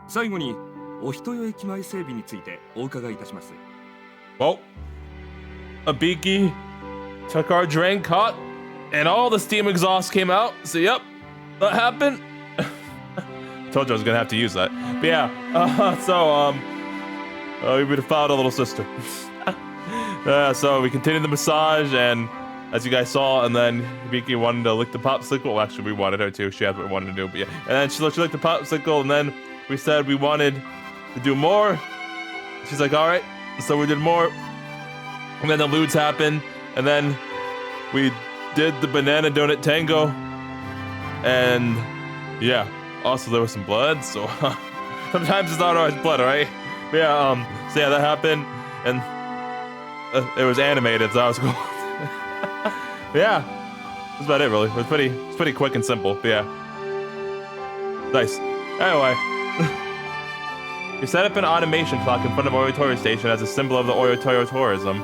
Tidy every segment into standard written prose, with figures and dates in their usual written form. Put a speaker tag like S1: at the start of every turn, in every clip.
S1: 最後にお人よ駅前整備についてお伺いいたします。
S2: Well, Hibiki took our drain cut, and all the steam exhaust came out. So yep, that happened. Told you I was gonna have to use that. But yeah, we would have found a little sister. So we continued the massage, and as you guys saw, and then Hibiki wanted to lick the popsicle. Well, actually, we wanted her to. She had what we wanted to do, but yeah. And then she licked the popsicle, and then we said we wanted to do more. She's like, all right. So we did more, and then the lewds happened, and then we did the banana donut tango, and yeah. Also, there was some blood, so sometimes it's not always blood, alright? But yeah, so yeah, that happened, and it was animated, so that was cool. Yeah, that's about it, really. It's pretty quick and simple, but yeah. Nice. Anyway. You set up an automation clock in front of Ohitoyo Station as a symbol of the Ohitoyo tourism.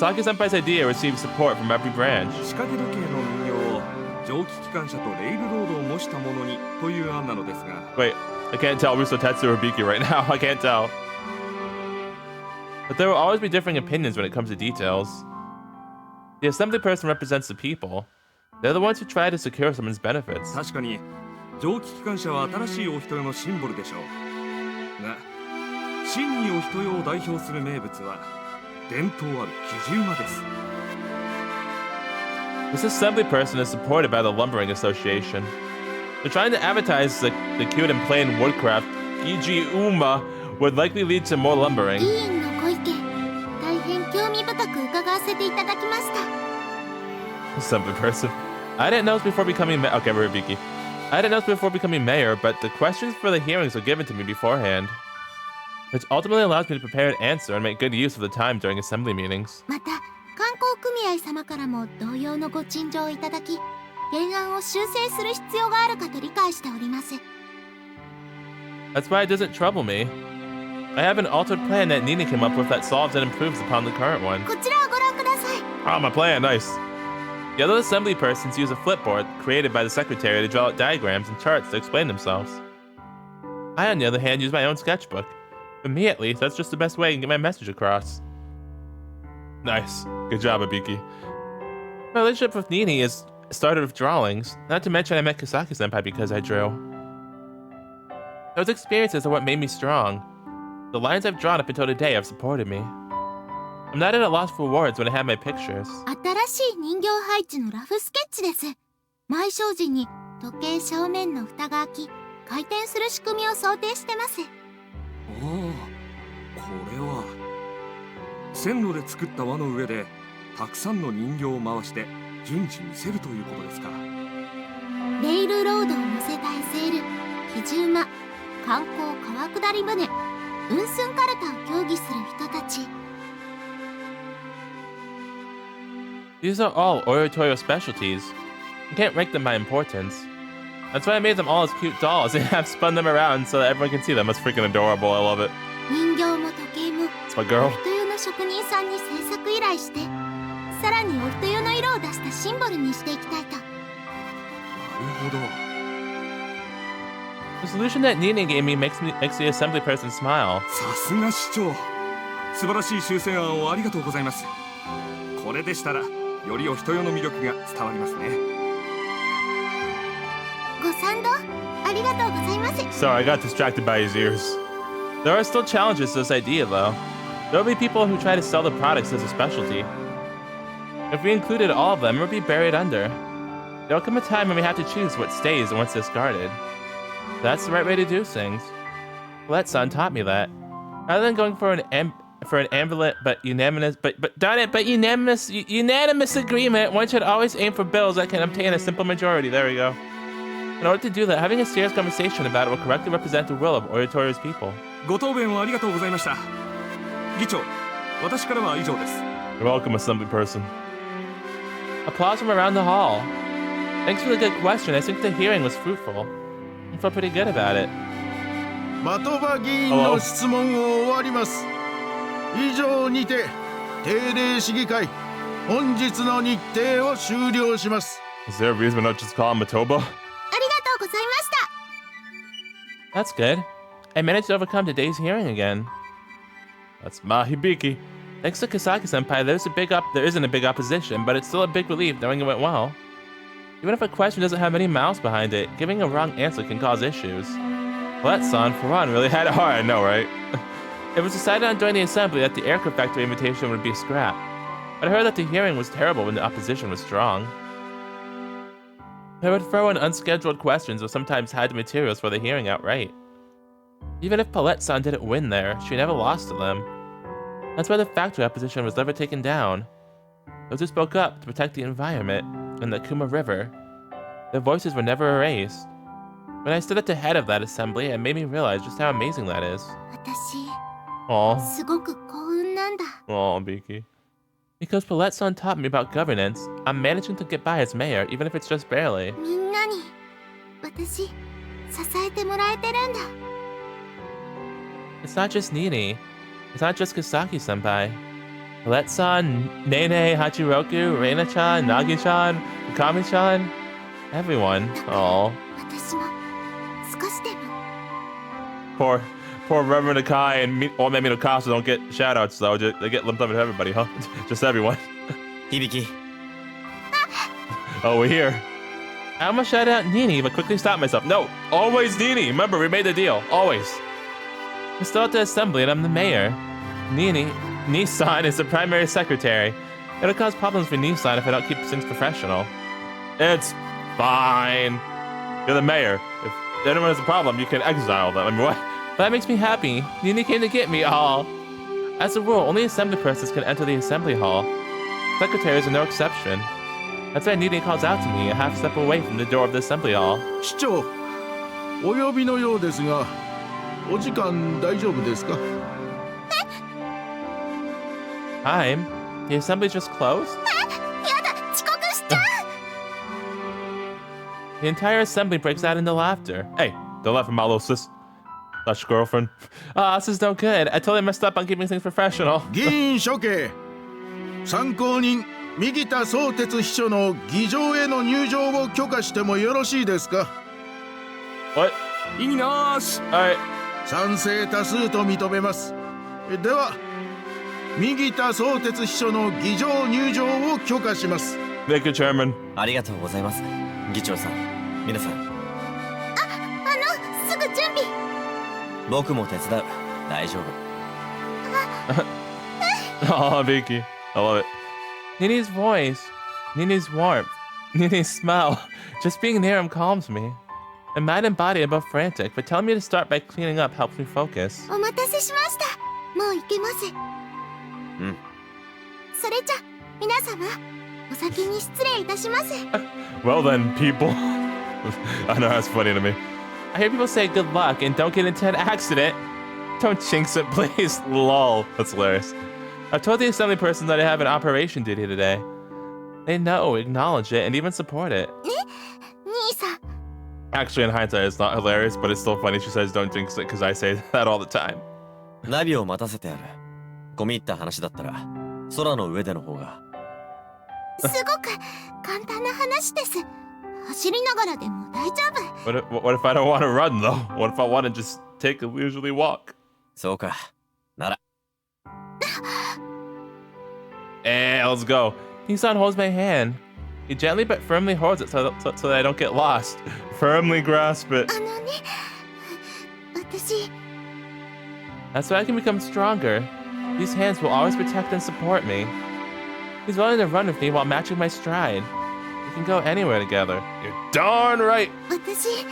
S2: Saki-senpai's idea received support from every branch.
S1: 仕掛け時計の人形を蒸気機関車とレイルロードを模したものにという案なのですが。
S2: Wait, I can't tell who's Sotetsu or Hibiki right now. I can't tell. But there will always be differing opinions when it comes to details. The assembly person represents the people. They're the ones who try to secure someone's benefits.
S1: 確かに蒸気機関車は新しいお人よのシンボルでしょう。が、真にお人よを代表する名物は伝統ある基準馬です。
S2: This assembly person is supported by the Lumbering Association. They're trying to advertise the cute and plain woodcraft Iji Uma would likely lead to more lumbering.
S3: 議員のご意見、大変興味深く伺わせていただきました。
S2: Assembly person. I didn't know this before becoming mayor. Okay, we're Hibiki. I didn't know this before becoming mayor, but the questions for the hearings were given to me beforehand, which ultimately allows me to prepare an answer and make good use of the time during assembly meetings.
S3: また、観光組合様からも同様のご陳情をいただき、原案を修正する必要があるかと理解しております。
S2: That's why it doesn't trouble me. I have an altered plan that Nina came up with that solves and improves upon the current one.
S3: こちらをご覧ください。
S2: Oh, my plan, nice. The other assembly persons use a flipboard created by the secretary to draw out diagrams and charts to explain themselves. I, on the other hand, use my own sketchbook. For me, at least, that's just the best way I can get my message across. Nice. Good job, Hibiki. My relationship with Nini is started with drawings, not to mention I met Kisaki-senpai because I drew. Those experiences are what made me strong. The lines I've drawn up until today have supported me. I'm not at a loss for words when I have my pictures.
S3: 新しい人形配置のラフスケッチです。埋葬時に時計正面の蓋が開き、回転する仕組みを想定してます。
S1: おお、これは線路で作った輪の上でたくさんの人形を回して順次見せるということですか。
S3: レイルロードを乗せた SL、基準馬、観光川下り船、運寸カルタを競技する人たち。
S2: These are all Ohitoyo specialties. You can't rank them by importance. That's why I made them all as cute dolls and have spun them around so that everyone can see them. That's freaking adorable. I love it.
S3: 人形も時計も
S2: It's my girl.
S3: お人よの職人さんに制作依頼して、さらにお人よの色を出したシンボルにしていきたいと。
S1: なるほど。
S2: The solution that Nina gave me makes the assembly person smile.
S1: さすが市長。素晴らしい修正案をありがとうございます。これでしたらよりお人よの魅力が伝わりますね。
S3: ご賛同ありがとうございます。
S2: Sorry, I got distracted by his ears. There are still challenges to this idea, though. There will be people who try to sell the products as a specialty. If we included all of them, it would be buried under. There will come a time when we have to choose what stays and what's discarded. That's the right way to do things. Let Son taught me that. Rather than going for an ambivalent but unanimous unanimous agreement, one should always aim for bills that can obtain a simple majority. There we go. In order to do that, having a serious conversation about it will correctly represent the will of Ohitoyo's people.
S1: ご答弁をありがとうございました。議長、私からは以上です。
S2: You're welcome, assembly person. Applause from around the hall. Thanks for the good question. I think the hearing was fruitful. I felt pretty good about it.
S4: 的場議員の質問を終わります。以上にて定例市議会本日の日程を終了します。
S2: Is there a reason we're not just calling Matoba?
S3: ありがとうございました。
S2: That's good. I managed to overcome today's hearing again. That's my Hibiki. Thanks to Kisaki-senpai, there isn't a big opposition, but it's still a big relief knowing it went well. Even if a question doesn't have any malice behind it, giving a wrong answer can cause issues. Well, that son, for one, really had it hard, I know, right? It was decided on during the assembly that the aircraft factory invitation would be scrapped, but I heard that the hearing was terrible when the opposition was strong. I would throw in unscheduled questions or sometimes hide the materials for the hearing outright. Even if Paulette-san didn't win there, she never lost to them. That's why the factory opposition was never taken down. Those who spoke up to protect the environment and the Kuma River, their voices were never erased. When I stood at the head of that assembly, it made me realize just how amazing that is.
S3: 私
S2: Aww.
S3: すごく幸運なんだ。
S2: Aw, Biki. Because Paulette-san taught me about governance, I'm managing to get by as mayor, even if it's just barely.
S3: みんなに私支えてもらえてるんだ。
S2: It's not just Nini. It's not just Kisaki-senpai. Paulette-san, Nene, Hachiroku, Reina-chan, Nagi-chan, Kami-chan. Everyone. Aw.
S3: 私も少しでも
S2: Poor Reverend Akai and Old Man Minokasa don't get shoutouts though. They get lumped up with everybody, huh? Just everyone.
S5: Hibiki.
S2: Oh, we're here. I almost shout out Nini, but quickly stopped myself. No, always Nini. Remember, we made the deal. Always. We're still at the assembly and I'm the mayor. Nissan is the primary secretary. It'll cause problems for Nissan if I don't keep things professional. It's fine. You're the mayor. If anyone has a problem, you can exile them. I mean, what? But that makes me happy. Nini came to get me all. As a rule, only assembly persons can enter the assembly hall. Secretaries are no exception. That's why Nini calls out to me a half step away from the door of the assembly hall.
S4: 市長、お呼びのようですが、お時間大丈夫ですか？
S2: Time? The assembly just closed?
S3: やだ遅刻しちゃう
S2: The entire assembly breaks out into laughter. Hey, don't laugh at my little sis. That's your girlfriend. Ah, this is no good. I totally messed up on keeping things professional.
S4: 議員処刑。参考人右田相鉄秘書の議場への入場を許可してもよろしいですか？
S2: What?
S1: 意義なーし。
S2: Alright.
S4: 賛成多数と認めます。では右田相鉄秘書の議場入場を許可します。
S2: Thank you, Chairman.
S5: ありがとうございます。議長さん、皆さん、
S3: すぐ準備
S5: 僕も手伝う。大丈夫。
S2: Oh, Vicky. I love it. Nini's voice, Nini's warmth, Nini's smile. Just being near him calms me. My mind and body are both frantic, but telling me to start by cleaning up helps me focus.
S3: お待たせしました。もう行けます。
S5: うん。
S3: それじゃ皆様お先に失礼いたします。
S2: Well then, people. I know that's funny to me. I hear people say good luck and don't get into an accident. Don't jinx it, please. Lol. That's hilarious. I've told the assembly person that I have an operation duty today. They know, acknowledge it, and even support it.
S3: 兄さん
S2: Actually, in hindsight, it's not hilarious, but it's still funny she says don't jinx it because I say that all the time.
S5: ナビを待たせてある。込み入った話だったら、空の上での方が。
S3: すごく簡単な話です。走りながらでも大丈夫。
S2: What if I don't want to run, though? What if I want to just take a leisurely walk?
S5: そうか。なら。
S2: Hey, let's go. Nissan holds my hand. He gently but firmly holds it so that I don't get lost. Firmly grasp it.
S3: あのね、私
S2: That's so I can become stronger. These hands will always protect and support me. He's willing to run with me while matching my stride. We can go anywhere together. You're darn right.
S3: 私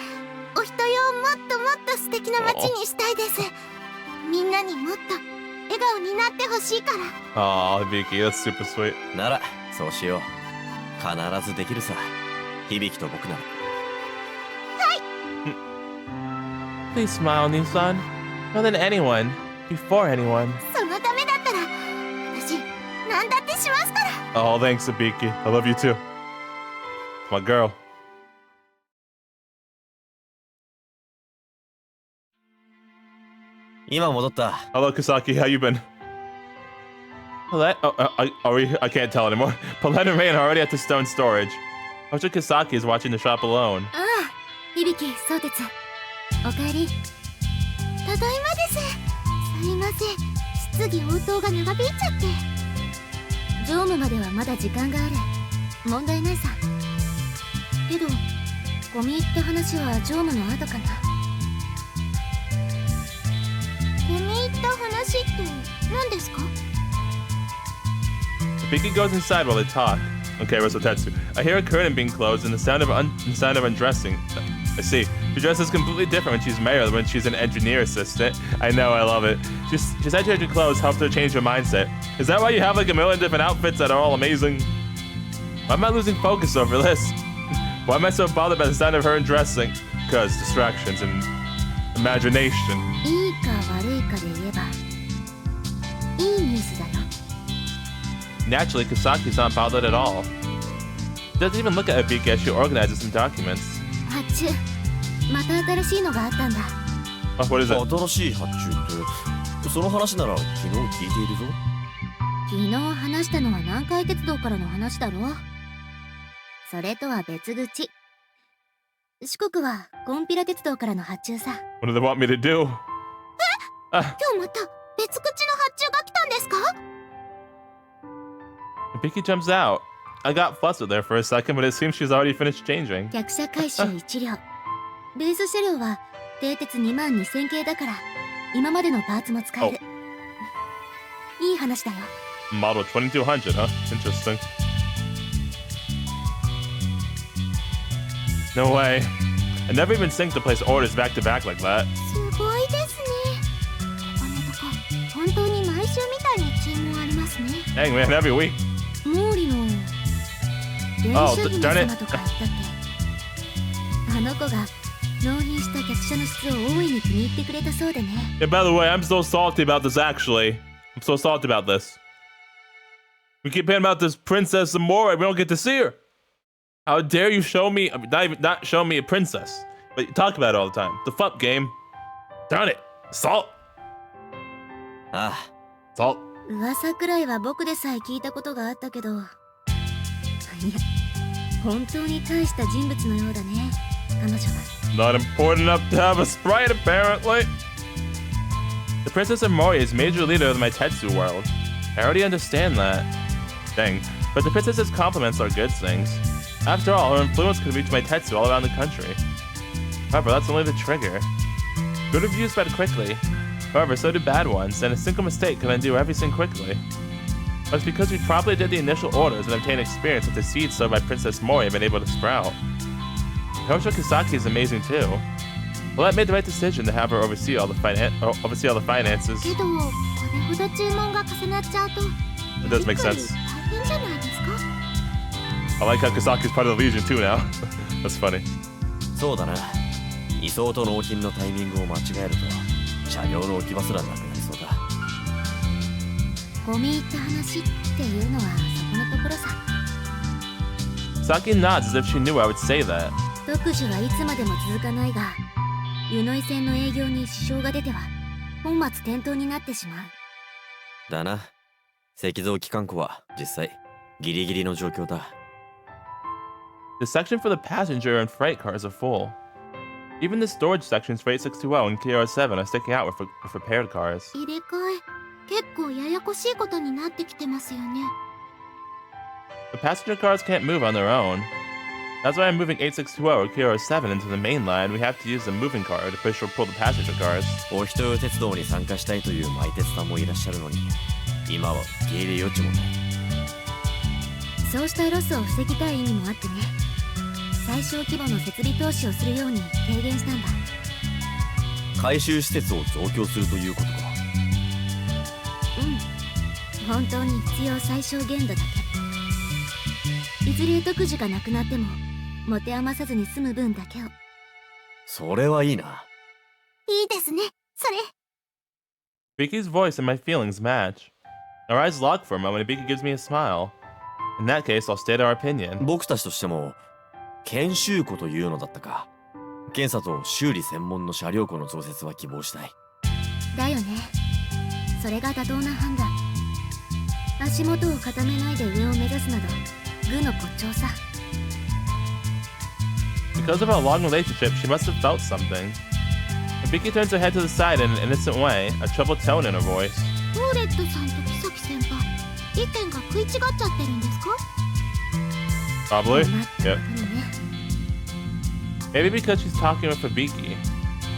S3: お人よをもっともっと素敵な街にしたいです。みんなにもっと笑顔になってほしいから。
S2: Aw, Vicky, that's super sweet.
S5: なら、そうしよう。必ずできるさ。響と僕なら。
S2: Please smile, Nissan. More than anyone. Before anyone.
S3: そのためだったら私何だってしますから。
S2: Oh, thanks, Hibiki. I love you too. My girl.
S5: 今戻った。
S2: Hello, Kisaki. How you been? Paulette? Are we? I can't tell anymore. Paulette and Rain are already at the stone storage. Hojo Kisaki is watching the shop alone.
S3: ああ、響相鉄。おかえり。ただいまです。すいません、質疑応答が長引いちゃって。常務まではまだ時間がある。問題ないさ。けど込み入った話は常務の後かな。込み入った話って何ですか？
S2: Hibiki goes inside while they talk. Okay, Sotetsu. I hear a curtain being closed and the sound of undressing. I see. She dresses completely different when she's married than when she's an engineer assistant. I know, I love it. She said her clothes helped her change her mindset. Is that why you have like a million different outfits that are all amazing? Why am I losing focus over this? Why am I so bothered by the sound of her undressing? Because distractions and imagination.
S3: いいか悪いかで言えばいいニュースだよ。
S2: Naturally, Kasaki's not bothered at all. She doesn't even look at Hibiki as she organizes some documents.
S3: 発注、また新しいのがあったんだ。
S2: Oh, what is it?
S5: 新しい発注ってその話なら昨日聞いているぞ。
S3: 昨日話したのは南海鉄道からの話だろ。それとは別口。四国はコンピラ鉄道からの発注さ。
S2: What do they want me to do?
S3: 今日また別口の発注が来たんですか？
S2: Hibiki jumps out. I got flustered there for a second, but it seems she's already finished changing.
S3: 客車回収1両。ベース車両は蹄鉄22000系だから今までのパーツも使える。いい話だよ。
S2: Model 2200, huh? Interesting. No way. I never even think to place orders back to back like that.
S3: すごいですね。このとこ本当に毎週みたいに注文ありますね。
S2: Dang, man, every week.
S3: 毛利の電車姫様とか言ったって、あの子が納品した客車の質を大いに気に入ってくれたそうでね。
S2: Yeah, by the way, I'm so salty about this, actually. I'm so salty about this. We keep hearing about this Princess Amore, we don't get to see her. How dare you show me, I mean, not show me a princess, but you talk about it all the time. The FUP game. Darn it. Salt.
S5: あ
S2: Salt.
S3: 噂くらいは僕でさえ聞いたことがあったけど、いや、本当に大した人物のようだね、彼女は。
S2: Not important enough to have a sprite, apparently. The Princess Amore is major leader of the Maitetsu world. I already understand that. Dang. But the princess's compliments are good things. After all, her influence could reach Maitetsu all around the country. However, that's only the trigger. Good reviews spread quickly. However, so do bad ones, and a single mistake can undo everything quickly. But it's because we properly did the initial orders and obtained experience that the seeds sowed by Princess Mori have been able to sprout. Kocho Kisaki is amazing too. Well, I made the right decision to have her oversee all the finances.
S3: けど、これほど注文が重なっちゃうと、
S2: It does make sense.
S3: 大変じゃないですか？
S2: I like how Kisaki's part of the Legion too now. That's funny.
S5: そうだな。移送と納品のタイミングを間違えると車両の置き場すらなくなりそうだ。
S3: 込み入った話っていうのはそこのところさ。
S2: Kisaki nods as if she knew I would say that.
S3: 特需はいつまでも続かないが、湯の井線の営業に支障が出ては本末転倒になってしまう。
S5: だな。石像機関庫は実際ギリギリの状況だ。
S2: The section for the passenger and freight cars are full. Even the storage sections for 8620 and KR7 are sticking out with repaired cars.
S3: 入れ替え、結構ややこしいことになってきてますよね。
S2: The passenger cars can't move on their own. That's why I'm moving 8620 or KR7 into the main line. We have to use the moving car to push or pull the passenger cars.
S5: Ohitoyo鉄道に参加したいというマイ鉄さんもいらっしゃるのに、今は受け入れ余地もない。
S3: そうしたロスを防ぎたい意味もあってね。最小規模の設備投資をするように提言したんだ。
S5: 回収施設を増強するということか。
S3: うん、本当に必要最小限度だけ。いずれ特需がなくなっても持て余さずに済む分だけを。
S5: それはいいな。
S3: いいですね、それ。
S2: Hibiki's voice and my feelings match. Our eyes lock for a moment and Hibiki gives me a smile. In that case, I'll state our opinion.
S5: 僕たちとしても研修庫というのだったか。検査と修理専門の車両庫の増設は希望したい。
S3: だよね。それが妥当な判断。足元を固めないで上を目指すなど愚の骨頂さ。
S2: Because of our long relationship, she must have felt something. Hibiki turns her head to the side in an innocent way, a troubled tone in her voice.
S3: ポーレットさんと木崎先輩意見が食い違っちゃってるんですか？
S2: Probably.
S3: まった
S2: Yep.
S3: くね。
S2: Maybe because she's talking with Hibiki.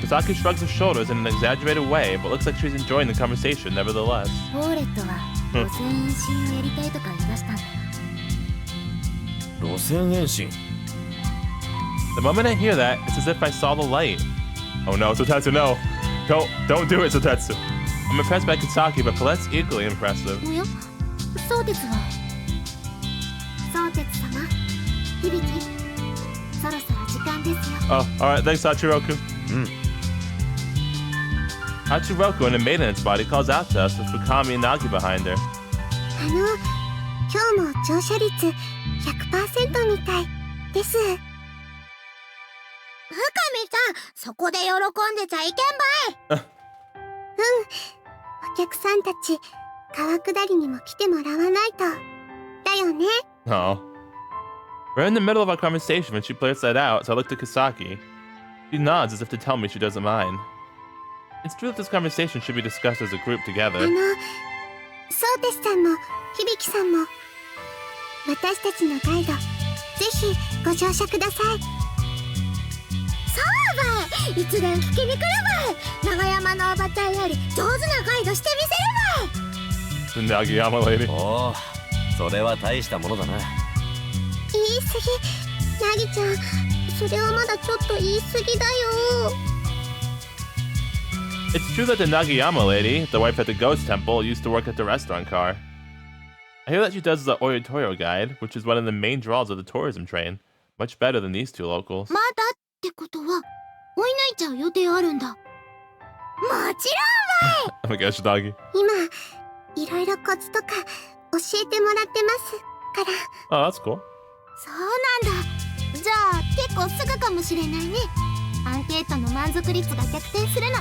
S2: Kisaki shrugs her shoulders in an exaggerated way, but looks like she's enjoying the conversation nevertheless.
S3: ポーレットは路線延伸をやりたいとか言い出したんだよ。
S5: 路線延伸。
S2: The moment I hear that, it's as if I saw the light. Oh no, Sotetsu, no. Don't do it, Sotetsu. I'm impressed by Kisaki, but Paulette's equally impressive.
S3: おや、相鉄は。相鉄様、響き、そろそろ時間ですよ。
S2: Oh, alright, thanks, Hachiroku. Hachiroku, in a maiden in its body, calls out to us with Fukami and Nagi behind her.
S3: 今日も乗車率 100% みたいです。深見さん、そこで喜んでちゃいけんばい。お客さんたち、川下りにも来てもらわないと。だよね。
S2: Oh. We're in the middle of our conversation when she blurts that out, so I look to Kisaki. She nods as if to tell me she doesn't mind. It's true that this conversation should be discussed as a group together.
S3: 相鉄さんも響さんも私たちのガイドぜひご乗車ください。そうばい、いつでん聞きに来るばい。長山のおばちゃんより上手なガイドしてみせるばい。
S2: The Nagiyama lady.
S5: おお、それは大したものだな。
S3: 言い過ぎ、なぎちゃん、それはまだちょっと言い過ぎだよ。
S2: It's true that the Nagiyama lady, the wife at the ghost temple, used to work at the restaurant car. I hear that she does the Ohitoyo guide, which is one of the main draws of the tourism train. Much better than these two locals.
S3: まだってことは追い抜いちゃう予定あるんだ。もちろんばい。
S2: Oh my gosh, Nagi.
S3: 今いろいろコツとか教えてもらってますから。
S2: Oh, that's cool.
S3: そうなんだ。じゃあ結構すぐかもしれないね。アンケートの満足率が逆転するの。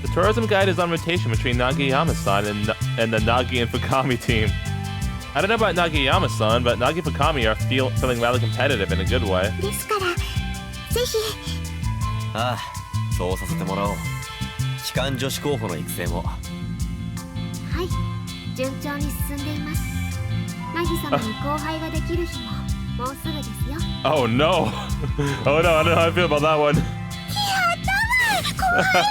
S2: The tourism guide is on rotation between Nagiyama-san and the Nagi and Fukami team. I don't know about Nagiyama-san, but Nagi and Fukami are feeling rather competitive in a good way.
S3: ですからぜひ。
S5: ああ、そうさせてもらおう。機関女子候補の育成も。
S3: はい、順調に進んでいます。ナギ様に後輩ができる日ももうすぐですよ。
S2: Oh no! Oh no, I don't know how I feel about that one.
S3: やったばい、怖いばい。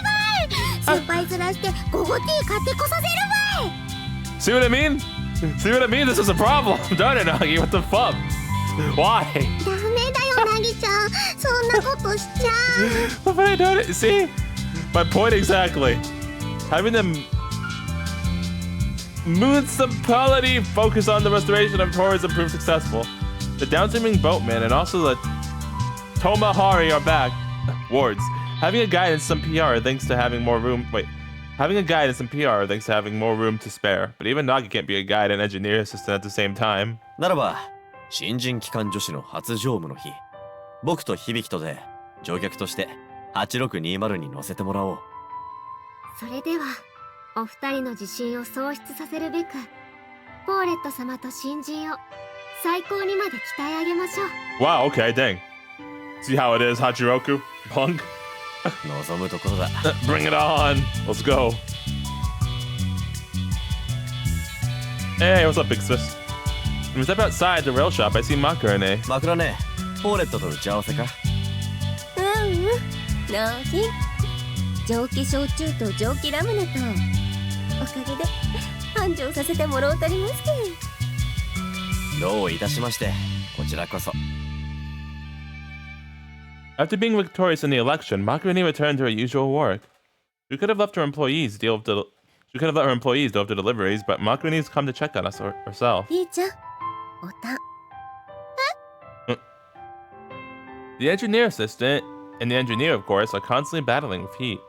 S3: 先輩ずらしてゴゴティー買ってこさせるばい。
S2: See what I mean? See what I mean? This is a problem. Darn it, Nagi, what the fuck? Why?
S3: ダメだよ、ナギちゃん。そんなことしちゃう。
S2: What have I done? See? My point exactly. Having the municipality focus on the restoration of tourism proved successful. The downstreaming boatman and also the Tomahari are back. Wards. Having a guide and some PR thanks to having more room. Wait. Having a guide and some PR thanks to having more room to spare. But even Nagi can't be a guide and engineer assistant at the same time.
S5: ならば、新人機関女子の初乗務の日、僕と響とで乗客として8620に乗せてもらおう。
S3: それではお二人の自信を喪失させるべくポーレット様と新人を最高にまで鍛え上げましょう。
S2: Wow, okay, dang. See how it is, Hachiroku? Punk?
S5: 望むところだ。
S2: Bring it on! Let's go. Hey, what's up, big sis? When we step outside the rail shop, I see Makurane.
S5: 枕ね、ポーレットと打ち合わせか。
S3: 納品。蒸気焼酎と蒸気ラムネとおかげで繁盛させてもらうとりますけん。
S5: どういたしまして、こちらこそ。
S2: After being victorious in the election, Makurane returned to her usual work. She could have let her employees deal with the deliveries, but Makurane's come to check on us herself.
S3: いいちゃん、おたん。
S2: The engineer assistant and the engineer, of course, are constantly battling with heat.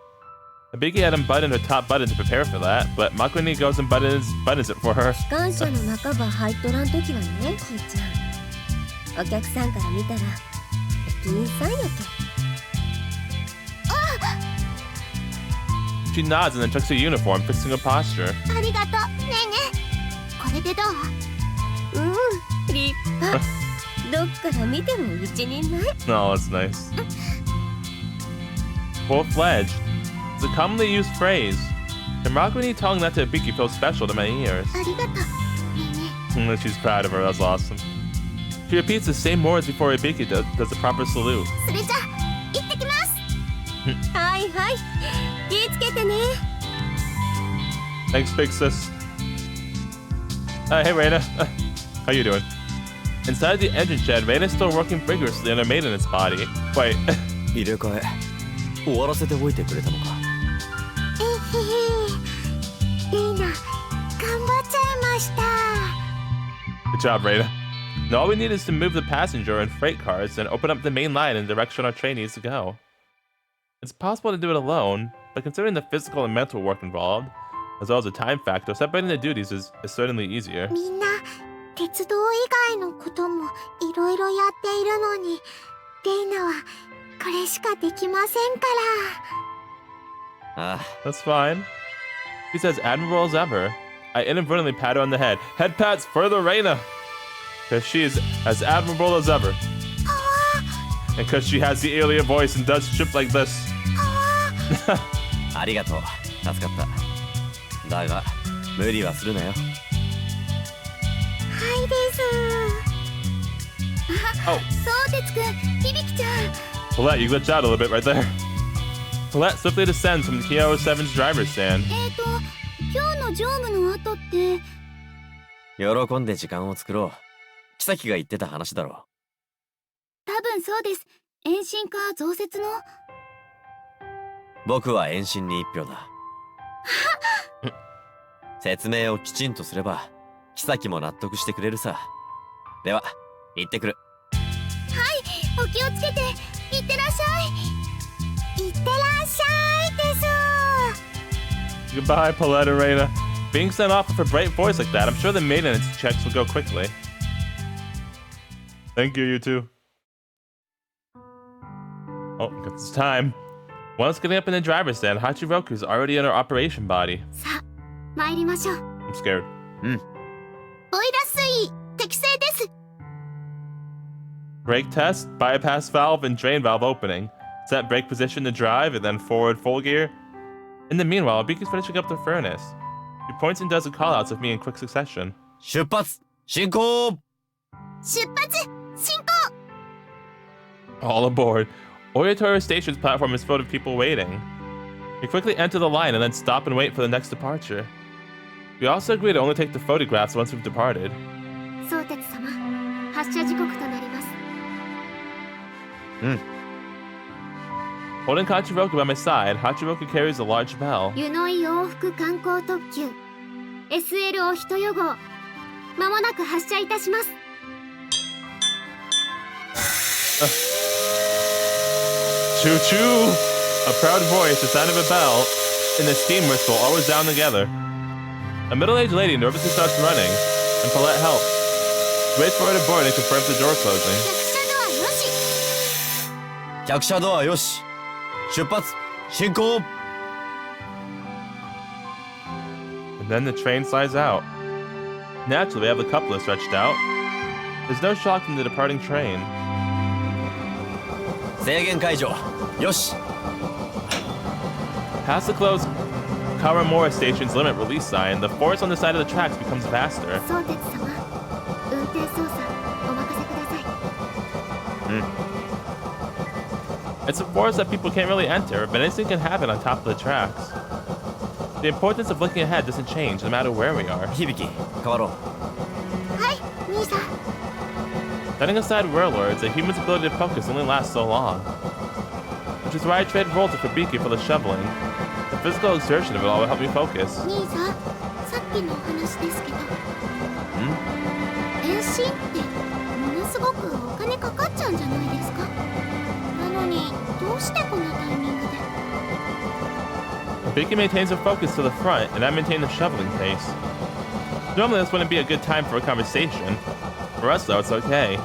S2: Hibiki had unbuttoned her top button to prepare for that, but Makurane goes and buttons it for her.
S3: 機関車の半ば入っとらんときはね、ひーちゃん。お客さんから見たら駅員さんやけ。
S2: She nods and then checks her uniform, fixing her posture.
S3: ありがとう。ねえねえ、これでどう？立派。どっから見ても一人前。
S2: Oh, that's nice. full-fledged. It's a commonly used phrase. And Rakuni telling that to Hibiki feels special to many ears.
S3: ありがとうねえね
S2: She's proud of her, that's awesome. She repeats the same words before Hibiki does the proper salute.
S3: えそれじゃ行ってきますはいはい気ぃつけてね
S2: Thanks, big sis. Hey, Reina. How you doing? Inside the engine shed, Reina's still working vigorously on her maintenance body. Wait.
S5: 入れ替え終わらせておいてくれたのか。
S3: えへへレイナ頑張っちゃいました
S2: Good job, Reina. Now all we need is to move the passenger and freight cars and open up the main line in the direction our train needs to go. It's possible to do it alone, but considering the physical and mental work involved, as well as the time factor, separating the duties is certainly easier.
S3: みんな鉄道以外のこともいろいろやっているのにレイナはこれしかできませんか
S5: ああ
S2: That's fine. She's as admirable as ever. I inadvertently pat her on the head. Head pats for the Reina! Because she is as admirable as ever.
S3: らパワ
S2: And because she has the alien voice and does shit like this.
S3: ーパワー
S5: ありがとう助かっただが無理はするなよ
S3: はいです
S2: Oh.
S3: そうてつくん響ちゃん
S2: Paulette, you glitched out a little bit right there. Paulette swiftly descends from the Kyoto 7's driver's stand.
S3: 今日の乗務の後って
S5: 喜んで時間を作ろう木崎が言ってた話だろ
S3: 多分そうです延伸か増設の
S5: 僕は延伸に一票だ説明をきちんとすれば木崎も納得してくれるさでは行ってくる
S3: お気をつけていってらっしゃいいってらっしゃいです
S2: Goodbye, Paulette and Reina. Being sent off with a bright voice like that, I'm sure the maintenance checks will go quickly. Thank you, you two. Oh, it's time. Once getting up in the driver's stand, Hachiroku's already in her operation body.
S3: さあ参りましょう
S2: I'm scared.
S3: ボイラ水適正です
S2: Brake test, bypass valve, and drain valve opening. Set brake position to drive, and then forward full gear. In the meanwhile, Hibiki's finishing up the furnace. He points and does the callouts with me in quick succession.
S5: 出発進行
S3: 出発進行
S2: All aboard. Ohitoyo Station's platform is filled with people waiting. We quickly enter the line and then stop and wait for the next departure. We also agree to only take the photographs once we've departed.
S3: 相鉄様発車時刻となります
S2: Holding Hachiroku by my side, Hachiroku carries a large bell.
S3: 湯の井往復観光特急 SL お人よ号まもなく発車いたします
S2: Choo choo! A proud voice, the sound of a bell, and the steam whistle always down together. A middle-aged lady nervously starts running, and Paulette helps. She waits for her to board and confirms the door closing.
S3: 客車ドアよし
S5: 客車ドアよし出発進行
S2: And then the train slides out. Naturally, we have the coupler stretched out. There's no shock from the departing train.
S5: 制限解除よし
S2: Past the closed Karamura Station's limit release sign, the forest on the side of the tracks becomes faster.
S3: 相鉄様運転操作お任せください
S2: It's a forest that people can't really enter, but anything can happen on top of the tracks. The importance of looking ahead doesn't change no matter where we are.
S5: 響変わろう
S3: はい兄さん
S2: Setting aside Raillord, a human's ability to focus only lasts so long. Which is why I traded roles with Hibiki for the shoveling. The physical exertion of it all will help me focus.
S3: 兄さんさっきのお話ですけど延伸ってものすごくお金かかっちゃうんじゃないですかなのにどうしてこんなタイミングで
S2: Hibiki maintains her focus to the front, and I maintain the shoveling pace. Normally this wouldn't be a good time for a conversation. For us though, it's okay.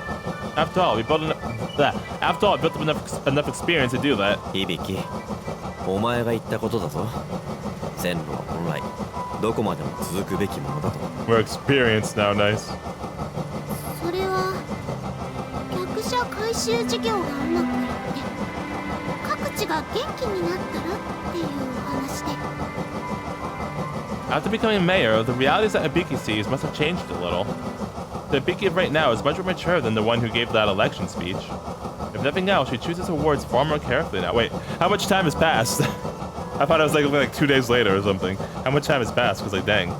S2: After all, I built up enough experience to do that.
S5: 響お前が言ったことだぞ線路は本来どこまでも続くべきものだと
S2: We're experienced now, nice.
S3: それは客車回収事業がうまくいって各地が元気になったらっていうお話で。
S2: After becoming mayor, the realities that Hibiki sees must have changed a little. The Hibiki of right now is much more mature than the one who gave that election speech. If nothing else, she chooses her words far more carefully now. Wait, how much time has passed? I thought it was like 2 days later or something. How much time has passed? Because like, dang,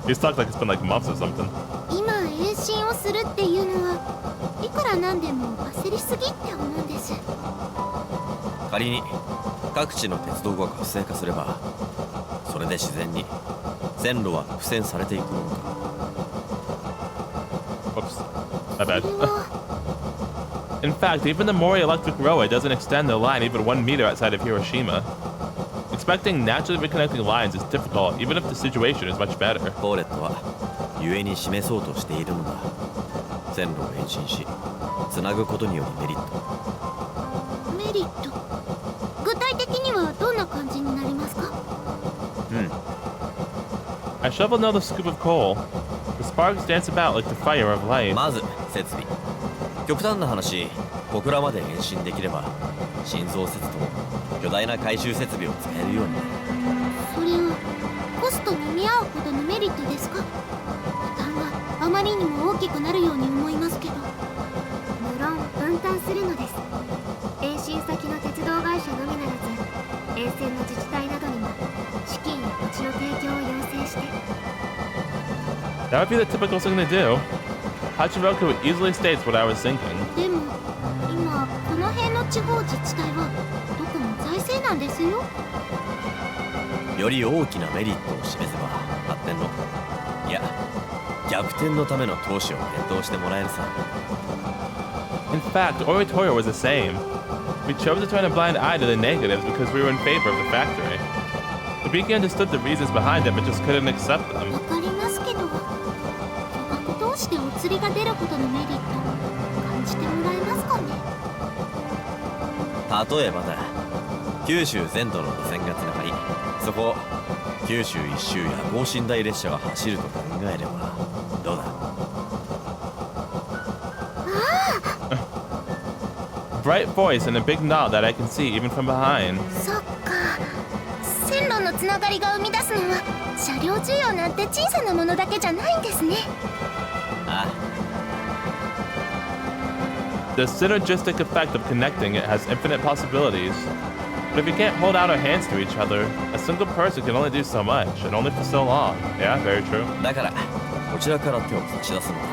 S2: he's talked like it's been like months or something.
S3: 今延伸をするっていうのはいくらなんでも焦りすぎって思うんです。
S5: 仮に各地の鉄道が活性化すれば、それで自然に線路は付箋されていくものか。
S2: Whoops, my bad. In fact, even the Mori Electric Railway doesn't extend the line even 1 meter outside of Hiroshima. Expecting naturally reconnecting lines is difficult, even if the situation is much better.
S5: ポーレットは故に示そうとしているのだ。線路を延伸し、つなぐことによるメリット。
S3: メリット。具体的にはどんな感じになりますか？I
S2: shovel another scoop of coal. The sparks dance about like the fire of life.
S5: まず設備。極端な話、小倉まで延伸できれば、新増設と巨大な回収設備を使えるようになる。
S3: それはコストに見合うほどのメリットですか？負担があまりにも大きくなるように思いますけど。無論分担するのです。延伸先の鉄道会社のみならず沿線の自治体などにも資金や土地の提供を要請して。
S2: That would be the typical thing to do. Hachiroku easily states what I was thinking.
S3: でも今この辺の地方自治体はどこも財政難ですよ。
S5: より大きなメリットを示せば発展の、いや逆転のための投資を検討してもらえるさ。
S2: In fact, Ohitoyo was the same. We chose to turn a blind eye to the negatives because we were in favor of the factory. Hibiki understood the reasons behind it, but just couldn't accept them.
S3: わかりますけど、巨額投資でお釣りが出るほどのメリット感じてもらえますかね。
S5: 例えばだ、九州全土の路線がつながり、そこを九州一周や等身大列車が走ると考えればどうだ。
S2: Bright voice and a big nod that I can see even from behind.
S3: そっか、線路のつながりが生み出すのは車両需要なんて小さなものだけじゃないんですね。
S5: ああ、
S2: The synergistic effect of connecting it has infinite possibilities. But if we can't hold out our hands to each other, a single person can only do so much, and only for so long. Yeah, very true.
S5: だからこちらから手を差し出すのだ。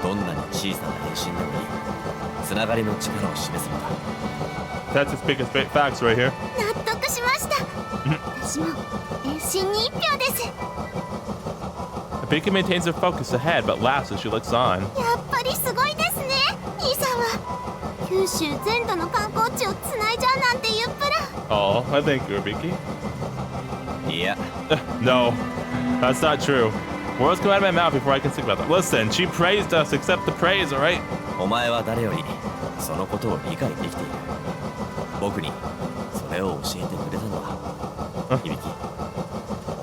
S5: どんなに小さな延伸でもいい、つながりの力を示すのだ。
S2: That's as big as straight facts right here.
S3: 納得しました。私も延伸に1票です。
S2: Hibiki maintains her focus ahead, but laughs as she looks on.
S3: やっぱりすごいですね、兄さんは。九州全土の観光地をつないじゃうなんていうプラン。
S2: Oh, I thank you, Hibiki.
S5: いや、
S2: No, that's not true. Words come out of my mouth before I can think about that. Listen, she praised us. Accept the praise, alright?
S5: お前は誰よりそのことを理解できている。僕にそれを教えてくれたのは響き、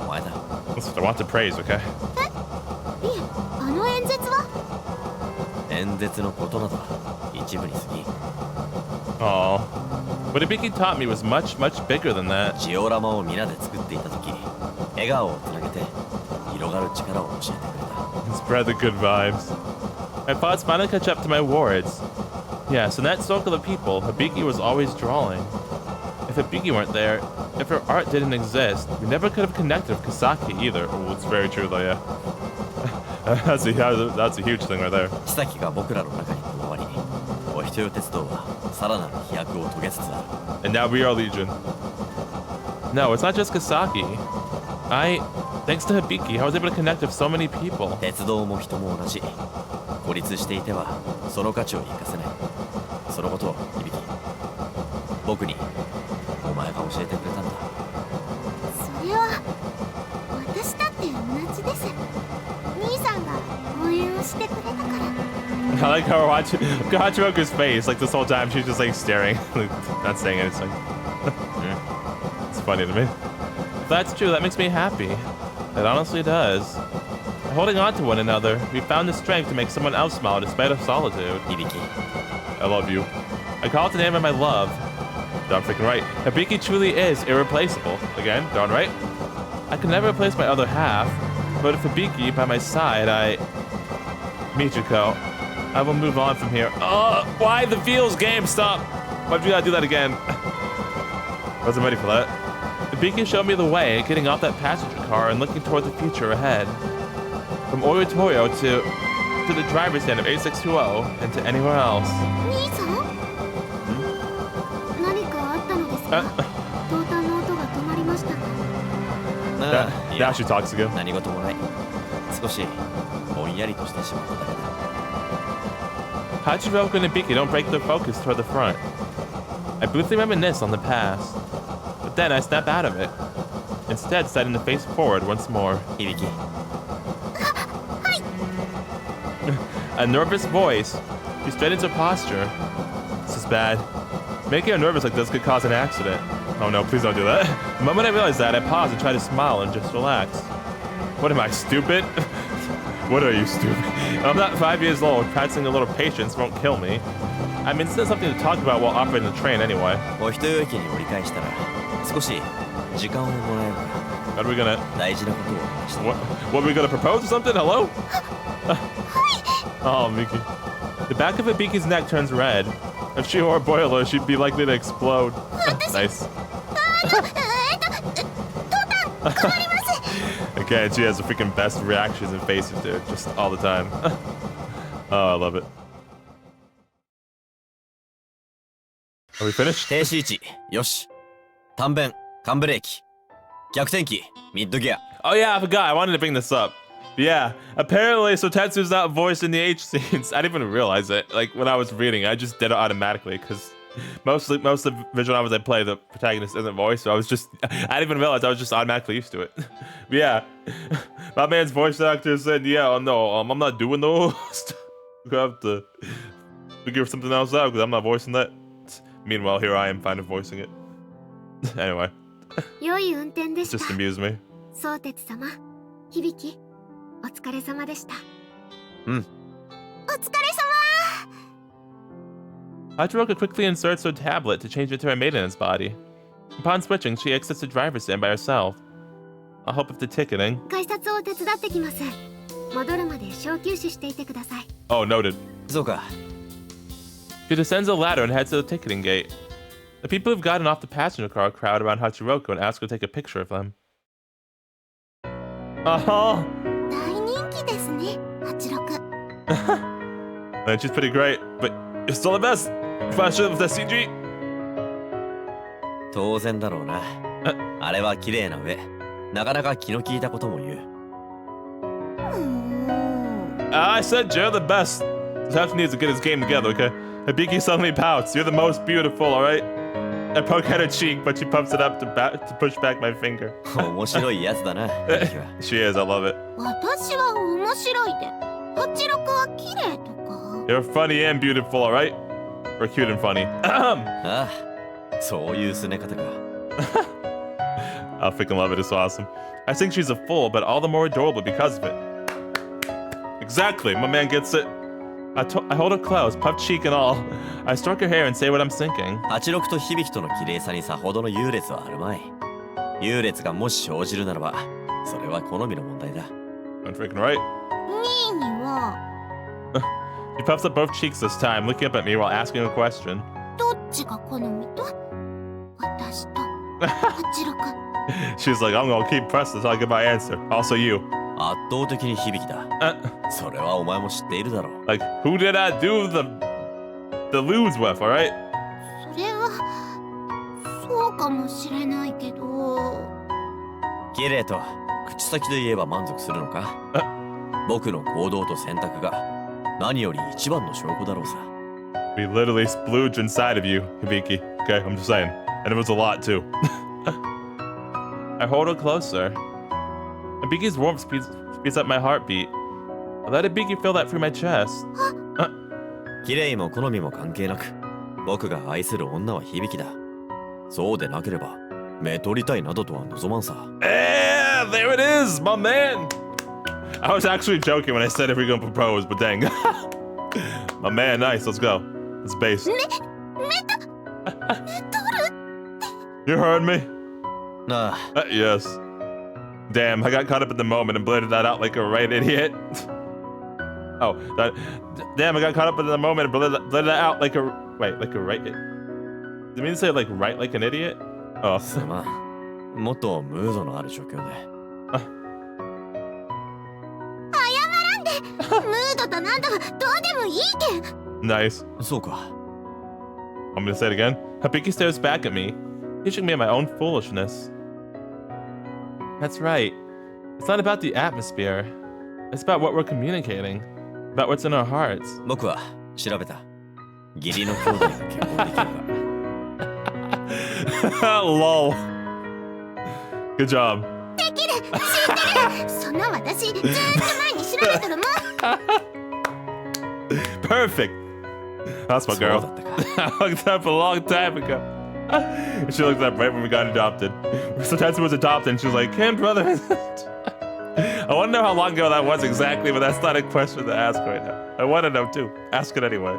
S5: お前だ。
S2: Listen, I want to praise, okay?
S3: いえ、あの演説は？
S5: 演説のことなど一部に過ぎ。
S2: Oh, what Hibiki taught me was much, much bigger than that.
S5: ジオラマを皆で作っていた時、笑顔をつなげて広がる力を教えてくれた。
S2: Spread the good vibes. My thoughts finally catch up to my words. Yes, in that circle of people, Hibiki was always drawing. If Hibiki weren't there, if her art didn't exist, we never could have connected with Kisaki either. Oh, it's very true though, yeah. that's a huge thing right there.
S5: キサキが僕らの中に加わり、お人よ鉄道はさらなる飛躍を遂げつつある。
S2: And now we are Legion. No, it's not just Kisaki. Thanks to Hibiki, I was able to connect with so many people.
S5: 鉄道も人も同じ。孤立していてはその価値を生かせない。そのことを響き、僕にお前が教えてくれたんだ。
S3: それは私だって同じです。兄さんが応援をしてくれたから。
S2: I like how Hachiroku's face, like this whole time, she's just like staring, like, not saying anything. It's funny to me. If that's true, that makes me happy. It honestly does. By holding on to one another, we found the strength to make someone else smile despite of solitude.
S5: 響き、
S2: I love you. I call it the name of my love. Darn freaking right. Hibiki truly is irreplaceable. Again, darn right. I can never replace my other half, but with Hibiki by my side, Michiko, I will move on from here. Why the feels game? Stop! Why'd you gotta do that again? Wasn't ready for that. Hibiki showed me the way, getting off that passenger car and looking toward the future ahead. From Ohitoyo to the driver's stand of 8620 and to anywhere else.
S3: 兄さん、何かあったのですか？投炭の音が止まりましたか？Now
S2: she talks again.
S5: 何事もない。少しぼんやりとしてしまっただけだ。
S2: Hachiroku and Hibiki don't break their focus toward the front. I briefly reminisce on the past, but then I snap out of it, instead setting the face forward once more.
S5: 響き。
S2: A nervous voice. She straightens her posture. This is bad. Making her nervous like this could cause an accident. Oh no, please don't do that. The moment I realize that, I pause and try to smile and just relax. What am I, stupid? What are you, stupid? I'm not 5 years old. Practicing a little patience won't kill me. I mean, it's something to talk about while operating the train anyway.
S5: お一人駅に折り返したら少し時間をもらえるから。
S2: What are we gonna...
S5: 大事なことを話して。
S2: What are we gonna propose or something? Hello? Oh, Miki. The back of Hibiki's neck turns red. If she were a boiler, she'd be likely to explode. Nice. Okay, she has the freaking best reactions and faces, dude. Just all the time. Oh, I love it. Are we finished?
S5: 停止位置よし。短弁カンブレーキ逆転機ミッドギア。
S2: Oh yeah, I forgot. I wanted to bring this up. Yeah, apparently Sotetsu's not voiced in the H scenes. I didn't even realize it. Like when I was reading, I just did it automatically because most of the visual novels I play, the protagonist isn't voiced. So I didn't even realize I was just automatically used to it. But yeah, my man's voice actor said, "Yeah, oh no, I'm not doing those. I have to figure something else out because I'm not voicing that." Meanwhile, here I am, finally voicing it. Anyway,
S3: 良い運転で
S2: it
S3: した。
S2: just amused me.
S3: 相鉄様、響、お疲れ様でした。
S5: うん。
S3: お疲れ様。
S2: Hachiroku quickly inserts her tablet to change it to her maintenance body. Upon switching, she exits the driver's stand by herself. I'll help with the ticketing.
S3: 改札を手伝ってきます。戻るまで小休止していてください。
S2: Oh, noted.
S5: そうか。
S2: She descends a ladder and heads to the ticketing gate. The people who've gotten off the passenger car crowd around Hachiroku and ask her to take a picture of them. Oh,
S3: 大人気ですね、86。
S2: man, she's pretty great, but you're still the best. Fashion with the CG.
S5: 当然だろうな。あれは綺麗な上、なかなか気の利いたことも言う。
S2: I said you're the best. Sotetsu needs to get his game together, okay? Hibiki suddenly pouts. You're the most beautiful, alright? I poke at her cheek, but she pumps it up to push back my finger.
S5: 面白いやつだな。
S2: She is, I love it.
S3: 私は面白いで、86は綺麗とか。
S2: You're funny and beautiful, alright? Or cute and funny.
S5: ああ、そういうすね方か。
S2: I freaking love it, it's awesome. I think she's a fool, but all the more adorable because of it. Exactly, my man gets it. I hold her close, puffed cheek and all. I stroke her hair and say what I'm thinking.
S5: 86と響との綺麗さにさほどの優劣はあるまい。優劣がもし生じるならば、それは好みの問題だ。
S2: I'm freaking right.
S3: ニーニは
S2: She puffs up both cheeks this time, looking up at me while asking a question.
S3: どっちが好みと？私と86。
S2: She's like, I'm gonna keep pressing until I get my answer. Also you.
S5: 圧倒的に響だ。それはお前も知っているだろう。
S2: Like, who did I do the lewds with, alright?
S3: それはそうかもしれないけど。
S5: 綺麗と口先で言えば満足するのか？僕の行動と選択が何より一番の証拠だろうさ。
S2: We literally splooged inside of you, Hibiki. Okay, I'm just saying. And it was a lot too. I hold her closer. Hibiki's warmth speeds up my heartbeat. I let Hibiki feel that through my chest.
S5: 綺麗も好みも関係なく、僕が愛する女は響だ。そうでなければ、目取りたいなどとは望まんさ。
S2: Yeah, there it is, my man. I was actually joking when I said if we're gonna propose, but dang. My man, nice, let's go. Let's base.
S3: 目取る
S2: You heard me?
S5: なあ
S2: Yes. Damn, I got caught up in the moment and blurted that out like a right idiot. Oh, damn, I got caught up in the moment and blurted that out like a right idiot. Did it mean to say like right like an idiot? Oh.
S5: すまんもっとムードのある状況で
S3: ムードとなんとどうでもいいけん
S2: Nice.
S5: そうか
S2: I'm gonna say it again. Hibiki stares back at me, teaching me my own foolishness. That's right. It's not about the atmosphere. It's about what we're communicating. About what's in our hearts.
S5: 僕は調べた義理の兄弟が結婚できるから
S2: Lol. Good job.
S3: できる知ってるそんな私ずーっと前に調べたらもう
S2: Perfect. That's my
S5: そう
S2: girl.
S5: だったか
S2: I looked up a long time ago. She looked up right when we got adopted. Sotetsu was adopted and she was like, Kim, brother. I want to know how long ago that was exactly, but that's not a question to ask right now. I want to know too. Ask it anyway.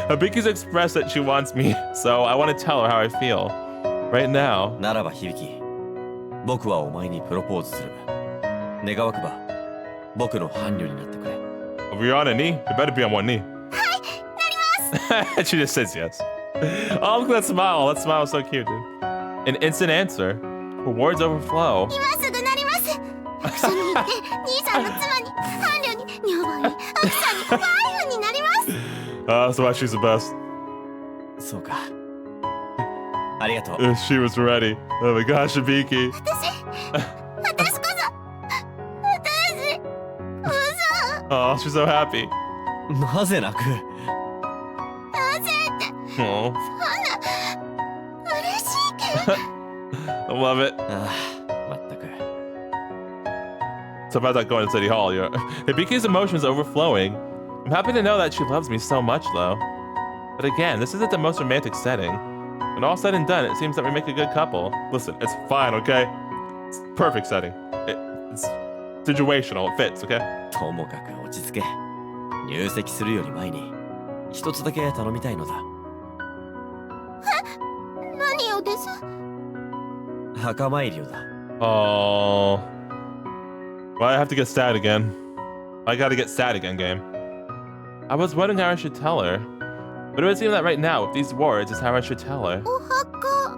S2: Hibiki's expressed that she wants me, so I want to tell her how I feel. Right now.
S5: ならば響僕はお前にプロポーズする願わくば僕の伴侶になってくれ
S2: If you're on a knee, you better be on one knee. She just says yes. Oh, look at that smile. That smile is so cute, dude. An instant answer. Her words overflow.
S3: 今すぐなります一緒に行って兄さんの妻に伴侶に女房に奥さんにワイフになります
S2: That's why she's the best.
S5: そうかありがとう
S2: She was ready. Oh my gosh, Hibiki.
S3: 私こそ私
S2: Oh, she's so happy.
S5: なぜ泣く
S3: なぜって
S2: Oh,
S3: 嬉しいけど
S2: I love it.
S5: ああまったく
S2: So about that going to City Hall, yeah. Hibiki's emotions overflowing. I'm happy to know that she loves me so much, though. But again, this isn't the most romantic setting. When all said and done, it seems that we make a good couple. Listen, it's fine, okay? It's perfect setting. It's situational. It fits, okay?
S5: ともかく落ち着け入籍するより前に一つだけ頼みたいのだ
S3: 何をです
S5: 墓参りをだ
S2: Oh. Why I have to get sad again? I gotta get sad again, game. I was wondering how I should tell her. But it would seem that right now, with these words, is how I should tell her.
S3: お墓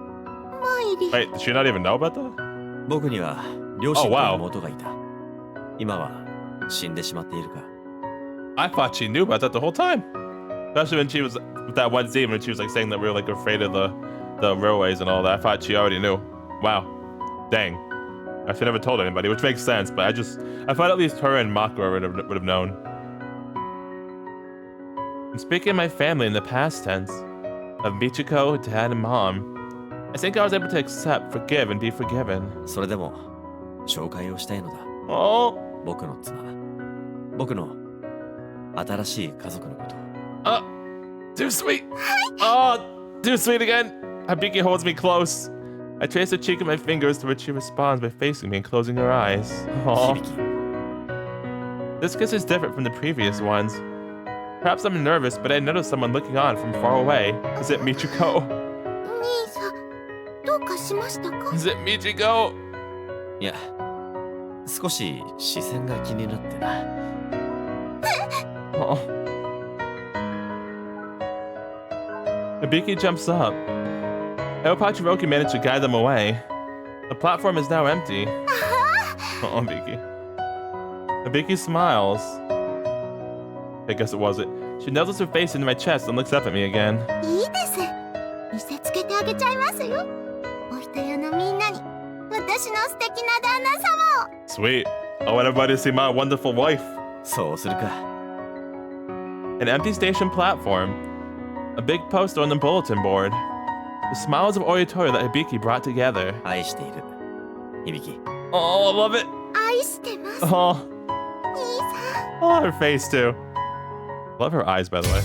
S3: 参り
S2: Wait, does she not even know about that?
S5: 僕には両親
S2: Oh, wow.
S5: と妹がいた今は死んでしまっているか
S2: I thought she knew about that the whole time. Especially when she was with that one scene when she was like saying that we were like afraid of the railways and all that. I thought she already knew. Wow. Dang. I should never told anybody, which makes sense, but I thought at least her and Makura would have known. I'm speaking of my family in the past tense. Of Michiko, Dad, and Mom. I think I was able to accept, forgive, and be forgiven.
S5: それでも紹介をしたいのだ
S2: Oh.
S5: 僕の妻僕の新しい家族のこと
S2: Too sweet. Oh, too sweet again. Hibiki holds me close. I trace her cheek with my fingers to which she responds by facing me and closing her eyes. Aw.
S5: 響
S2: This kiss is different from the previous ones. Perhaps I'm nervous, but I notice someone looking on from far away. Is it Michiko?
S3: 兄さんどうかしましたか
S2: Is it Michiko?
S5: いや少し視線が気になってな
S2: Oh. Hibiki jumps up. I hope Hachiroku managed to guide them away. The platform is now empty. Oh, Hibiki. Hibiki smiles. I guess it wasn't. She nuzzles her face into my chest and looks up at me again.
S3: いいです見せつけてあげちゃいますよお人よのみんなに私の素敵な旦那様を
S2: Sweet. I want everybody to see my wonderful wife.
S5: そうするか
S2: An empty station platform. A big poster on the bulletin board. The smiles of Ohitoyo that Hibiki brought together.
S5: 愛している響
S2: Oh, I love it.
S3: 愛してます
S2: Oh,
S3: 兄さん
S2: oh, her face too. Love her eyes, by the way.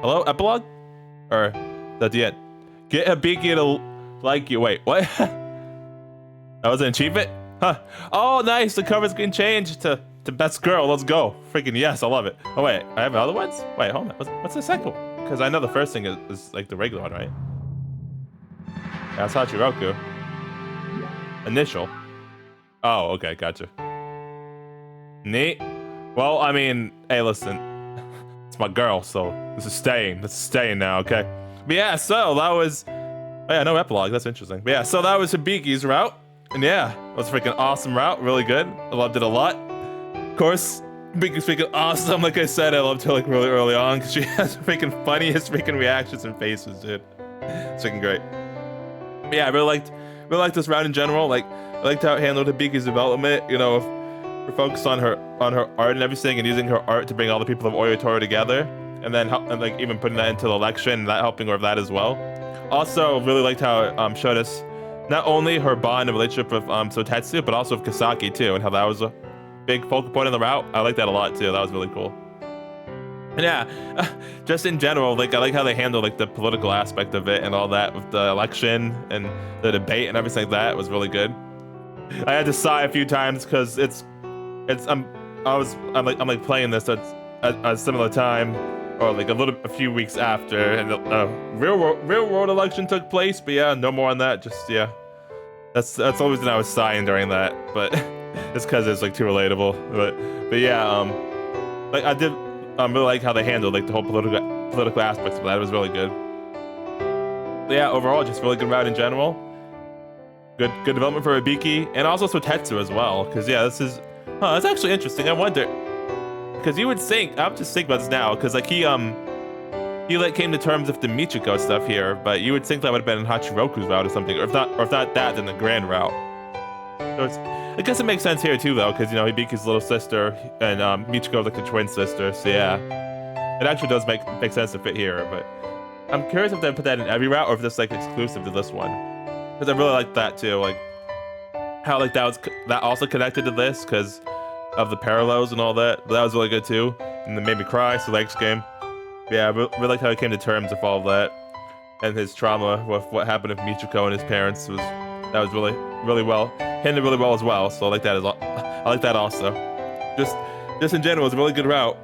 S2: Hello, epilogue? Or is that the end? Get Hibiki to like you. Wait, what? That was an achievement? Huh. Oh, nice. The cover's getting changed to best girl. Let's go. Freaking yes, I love it. Oh, wait. I have other ones? Wait, hold on. What's the second one? Because I know the first thing is like the regular one, right? Yeah, that's Hachiroku. Initial. Oh, okay. Gotcha. Neat. Well, I mean, hey, listen. It's my girl, so this is staying. This is staying now, okay? But yeah, so that was... Oh, yeah, no epilogue. That's interesting. But yeah, so that was Hibiki's route. And yeah, it was a freaking awesome route. Really good. I loved it a lot. Of course, Hibiki's freaking awesome. Like I said, I loved her like really early on because she has the freaking funniest freaking reactions and faces, dude. It's freaking great. But yeah, I really liked this route in general. Like, I liked how it handled Hibiki's development. You know, we're focused on her art and everything, and using her art to bring all the people of Ohitoyo together, and then like even putting that into the election and that helping her with that as well. Also, really liked how it showed us not only her bond and relationship with Sotetsu, but also with Kisaki too, and how that was a big focal point of the route. I like that a lot too. That was really cool. And yeah, just in general, like I like how they handle like the political aspect of it and all that with the election and the debate and everything like that. It was really good. I had to sigh a few times because I'm playing this at a similar time, or like a few weeks after, and the real world election took place. But yeah, no more on that. Just yeah, that's always when I was sighing during that. But it's because it's like too relatable. But yeah, like I did really like how they handled like the whole political aspects of that. It was really good. But yeah, overall, just really good route in general. Good development for Hibiki, and also Sotetsu as well. Because yeah, that's actually interesting. I wonder, because you would think, I'm just thinking about this now, because like he like came to terms with the Michiko stuff here, but you would think that would have been in Hachiroku's route or something, or if not that, then the grand route. So I guess it makes sense here too, though, because you know Hibiki's little sister and Michiko's like the twin sister. So yeah, it actually does make sense to fit here. But I'm curious if they put that in every route or if it's like exclusive to this one, because I really like that too, like how like that also connected to this because of the parallels and all that. But that was really good too, and it made me cry. So Legs game. Yeah, I really liked how he came to terms with all of that and his trauma with what happened with Michiko and his parents. That was really well handled really well as well. So I like that I like that also. Just in general, it's a really good route.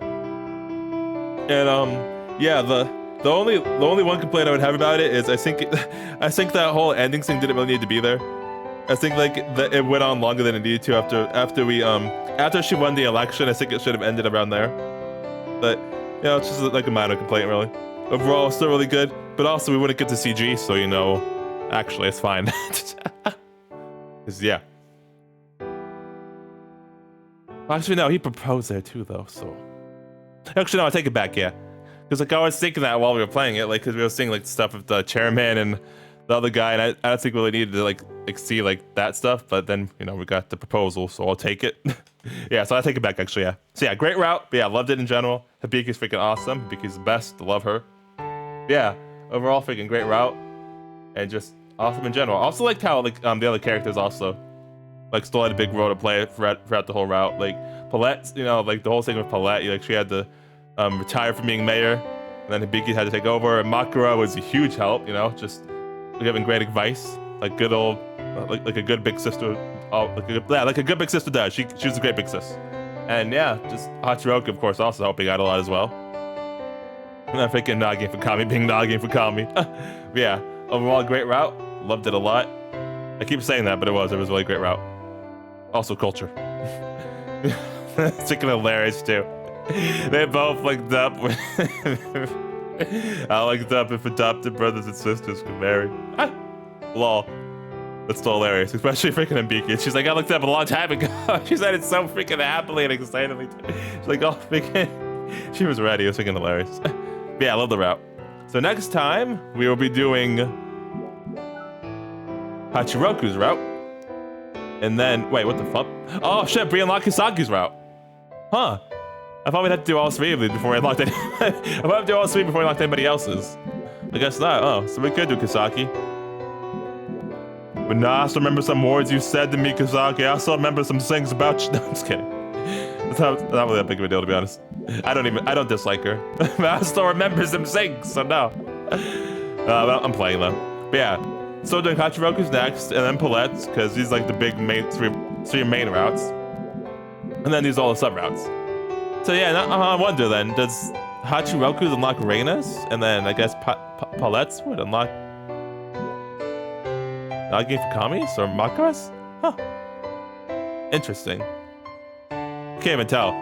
S2: And yeah, the only one complaint I would have about it is I think that whole ending thing didn't really need to be there. I think like it went on longer than it needed to after she won the election. I think it should have ended around there. But you know, it's just like a minor complaint really. Overall, still really good. But also we wouldn't get to CG, so you know, actually it's fine. Yeah. Actually, no, he proposed there too, though. So actually, no, I take it back. Yeah, because like I was thinking that while we were playing it, like because we were seeing like stuff with the chairman and the other guy, and I don't think we really needed to like see like that stuff. But then you know we got the proposal, so I'll take it. Yeah, so I take it back actually. Yeah. So yeah, great route. But yeah, loved it in general. Hibiki's freaking awesome. Hibiki's the best. Love her. Yeah, overall freaking great route, and just awesome in general. Also liked how like the other characters also like still had a big role to play throughout the whole route. Like Paulette, you know, like the whole thing with Paulette, like she had to retire from being mayor, and then Hibiki had to take over, and Makura was a huge help, you know, just giving great advice, like good old like a good big sister, like a good big sister does. She was a great big sis. And yeah, just Hachiroku of course also helping out a lot as well. And I'm freaking noggin for Kami being noggin for Kami. But yeah, overall great route. Loved it a lot. I keep saying that, but it was a really great route. Also culture. It's freaking hilarious too. They both linked up with I linked up if adopted brothers and sisters could marry. Lol. That's still hilarious, especially freaking Hibiki. She's like, I looked up a long time ago. She said it so freaking happily and excitedly. She's like, oh freaking. She was ready. It was freaking hilarious. But yeah, I love the route. So next time we will be doing Hachiroku's route. And then, wait, what the fuck? Oh shit, we unlocked Kisaki's route. Huh. I thought we'd have to do all three of these before we unlocked it. I thought we'd have to do all three before we unlocked anybody else's. I guess not. Oh, so we could do Kisaki. But nah, I still remember some words you said to me, Kisaki. I still remember some things about you. No, I'm just kidding. It's not really that big of a deal, to be honest. I don't dislike her. I still remembers them sings, so no. But I'm playing though. But yeah, so doing Hachiroku's next, and then Palette's, because these like the big main three main routes. And then these all the sub routes. So yeah, I wonder then, does Hachiroku's unlock Reina's? And then I guess Palette's would unlock Nagi Fukami's or Maka's? Huh. Interesting. Can't even tell.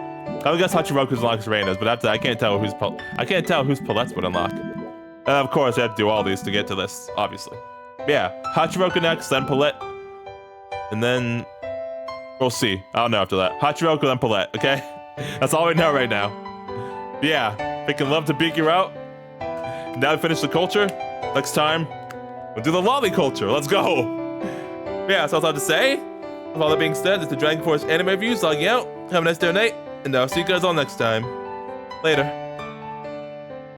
S2: I would guess Hachiroku's unlocks Reina's, but after that, I can't tell whose Palette's would unlock. And of course, I have to do all these to get to this, obviously. But yeah, Hachiroku next, then Palette, and then we'll see. I don't know after that. Hachiroku, then Palette. Okay, that's all we know right now. But yeah, picking love to Hibiki route. Now we finish the culture. Next time, we'll do the lolly culture. Let's go. But yeah, that's all I have to say. With all that being said, it's the Dragon Force anime reviews logging out. Have a nice day, night, and I'll see you guys all next time. Later.